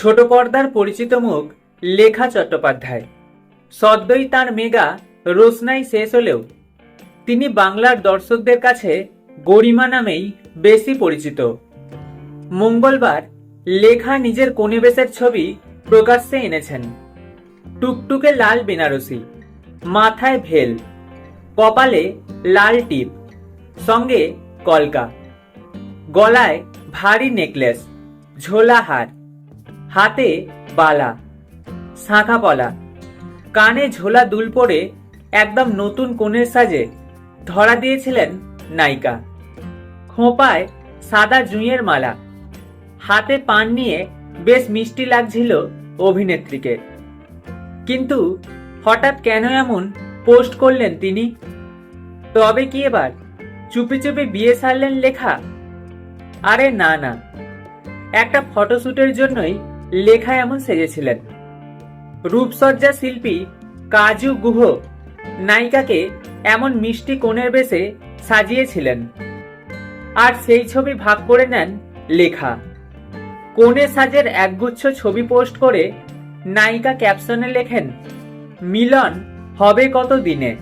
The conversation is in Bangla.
ছোট পর্দার পরিচিত মুখ লেখা চট্টোপাধ্যায়। সদ্যই তাঁর মেগা রোশনাই শেষ হলেও তিনি বাংলার দর্শকদের কাছে গরিমা নামেই বেশি পরিচিত। মঙ্গলবার লেখা নিজের কনিবেশের ছবি প্রকাশ্যে এনেছেন। টুকটুকে লাল বেনারসি, মাথায় ভেল, কপালে লাল টিপ, সঙ্গে কলকা, গলায় ভারী নেকলেস, ঝোলা হার, হাতে বালা, শাঁখা পলা, কানে ঝোলা দুল পরে একদম নতুন কনের সাজে ধরা দিয়েছিলেন নায়িকা। খোঁপায় সাদা জুঁইয়ের মালা, হাতে পান নিয়ে বেশ মিষ্টি লাগছিল অভিনেত্রীকে। কিন্তু হঠাৎ কেন এমন পোস্ট করলেন তিনি? তবে কি এবার চুপি চুপি বিয়ে সারলেন লেখা? আরে না না, একটা ফটোশ্যুটের জন্যই লেখা এমন সেজেছিলেন। রূপসজ্জা শিল্পী কাজু গুহ নায়িকাকে এমন মিষ্টি কোণের বেশে সাজিয়েছিলেন, আর সেই ছবি ভাগ করে নেন লেখা। কোণে সাজের একগুচ্ছ ছবি পোস্ট করে নায়িকা ক্যাপশনে লেখেন, মিলন হবে কত দিনে।